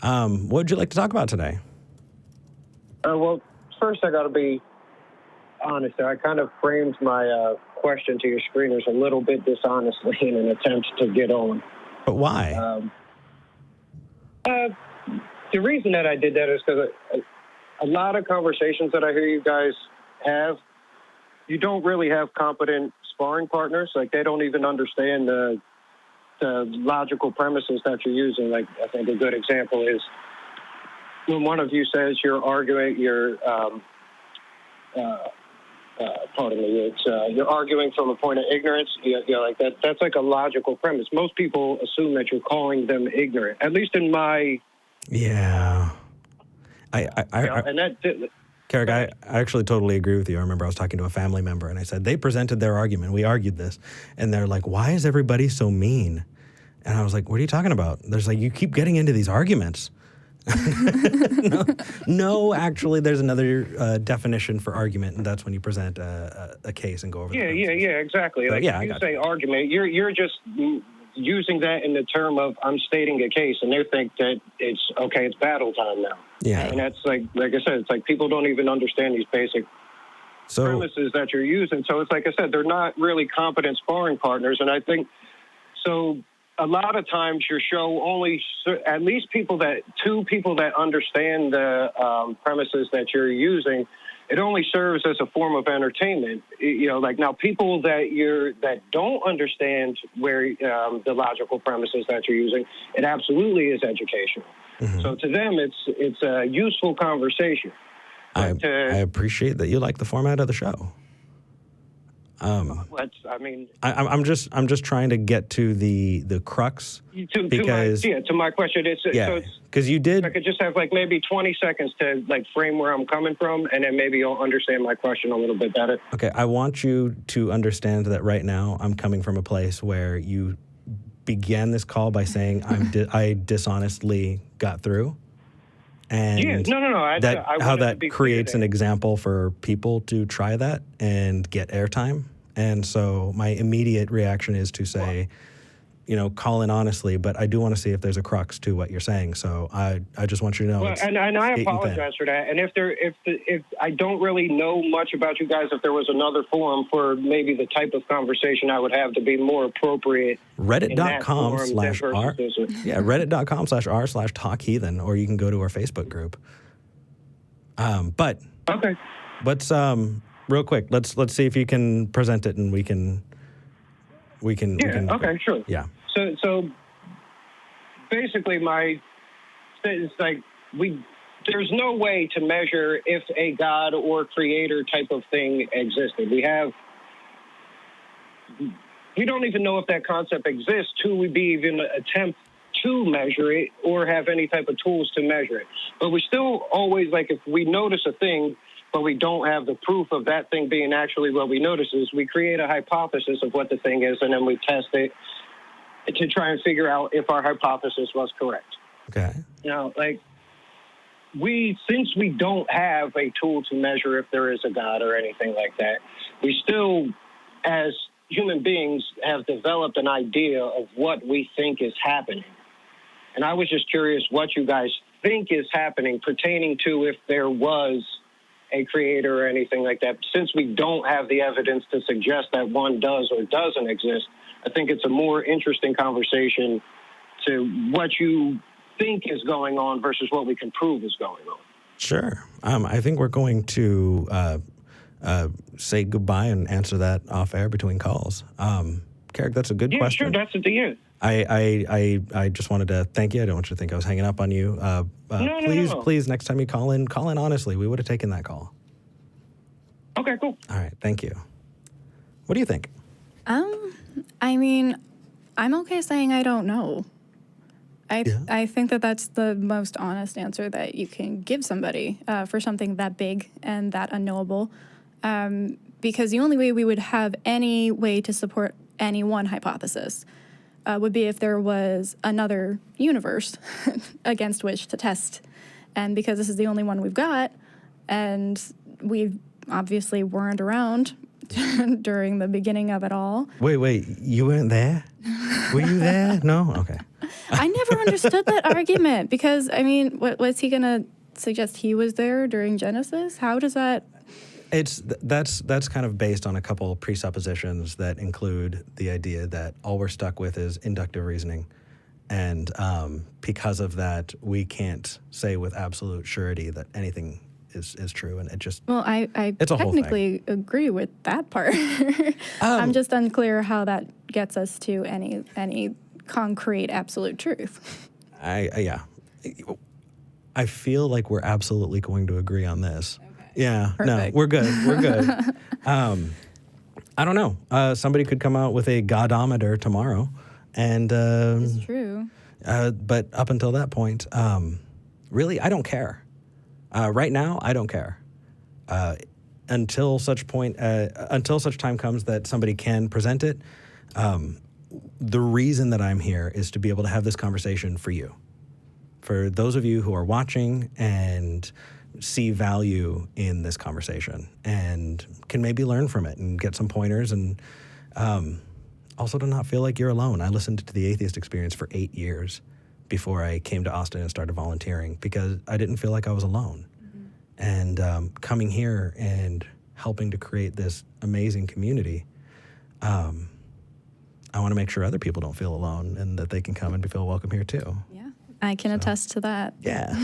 What would you like to talk about today? Well, first I got to be honest. I kind of framed my question to your screeners a little bit dishonestly in an attempt to get on. But why? The reason that I did that is because a lot of conversations that I hear you guys have, you don't really have competent sparring partners. Like, they don't even understand the logical premises that you're using. Like, I think a good example is when one of you says you're arguing, pardon me, you're arguing from a point of ignorance. Like that's like a logical premise. Most people assume that you're calling them ignorant, at least in my. Yeah. Karick, I actually totally agree with you. I remember I was talking to a family member and I said, they presented their argument. We argued this. And they're like, why is everybody so mean? And I was like, what are you talking about? There's like, you keep getting into these arguments. No, actually, there's another definition for argument, and that's when you present a case and go over. Yeah, exactly. But like you say argument, you're just using that in the term of I'm stating a case, and they think that it's battle time now. Yeah, and that's like I said, it's like people don't even understand these basic premises that you're using. So it's like I said, they're not really competent sparring partners, and I think so. A lot of times your show only, at least two people that understand the premises that you're using, it only serves as a form of entertainment. Like now people that don't understand where the logical premises that you're using, it absolutely is educational. Mm-hmm. So to them, it's a useful conversation. I appreciate that you like the format of the show. I'm just trying to get to the crux to my question. Because you did. I could just have like maybe 20 seconds to like frame where I'm coming from, and then maybe you'll understand my question a little bit better. Okay, I want you to understand that right now I'm coming from a place where you began this call by saying I dishonestly got through. And no. How that creates an example for people to try that and get airtime. And so my immediate reaction is to say, call in honestly, but I do want to see if there's a crux to what you're saying. So I just want you to know. Well, and I apologize for that. And if I don't really know much about you guys, if there was another forum for maybe the type of conversation I would have to be more appropriate. Reddit.com/r. Yeah, Reddit.com/r/talk Heathen, or you can go to our Facebook group. But okay. Let's real quick. Let's see if you can present it, and we can. Okay, sure. Yeah. So basically, it's like there's no way to measure if a God or creator type of thing existed. We don't even know if that concept exists till we even attempt to measure it or have any type of tools to measure it. But we still always, like, if we notice a thing, but we don't have the proof of that thing being actually what we notice, is we create a hypothesis of what the thing is, and then we test it to try and figure out if our hypothesis was correct. Okay. Since we don't have a tool to measure if there is a God or anything like that, we still, as human beings, have developed an idea of what we think is happening. And I was just curious what you guys think is happening pertaining to if there was a creator or anything like that. Since we don't have the evidence to suggest that one does or doesn't exist, I think it's a more interesting conversation to what you think is going on versus what we can prove is going on. Sure. I think we're going to say goodbye and answer that off air between calls. Karick, that's a good question. Yeah, sure. That's at the end. I just wanted to thank you. I don't want you to think I was hanging up on you. Please, next time you call in honestly. We would have taken that call. Okay, cool. All right, thank you. What do you think? I'm okay saying I don't know. I think that's the most honest answer that you can give somebody for something that big and that unknowable. Because the only way we would have any way to support any one hypothesis would be if there was another universe against which to test. And because this is the only one we've got, and we obviously weren't around during the beginning of it all. Wait, you weren't there? Were you there? No? Okay. I never understood that argument because, I mean, what was he going to suggest he was there during Genesis? How does that... That's kind of based on a couple presuppositions that include the idea that all we're stuck with is inductive reasoning. And because of that, we can't say with absolute surety that anything is true, and it just... Well, I technically agree with that part. I'm just unclear how that gets us to any concrete absolute truth. I feel like we're absolutely going to agree on this. Okay. Yeah, Perfect. no, we're good. I don't know. Somebody could come out with a godometer tomorrow, and... It's true. But up until that point, really, I don't care. Right now, I don't care. Until such time comes that somebody can present it, the reason that I'm here is to be able to have this conversation for you. For those of you who are watching and see value in this conversation and can maybe learn from it and get some pointers, and also to not feel like you're alone. I listened to the Atheist Experience for 8 years before I came to Austin and started volunteering because I didn't feel like I was alone. Mm-hmm. And coming here and helping to create this amazing community, I want to make sure other people don't feel alone and that they can come and feel welcome here too. Yeah, I can attest to that. Yeah.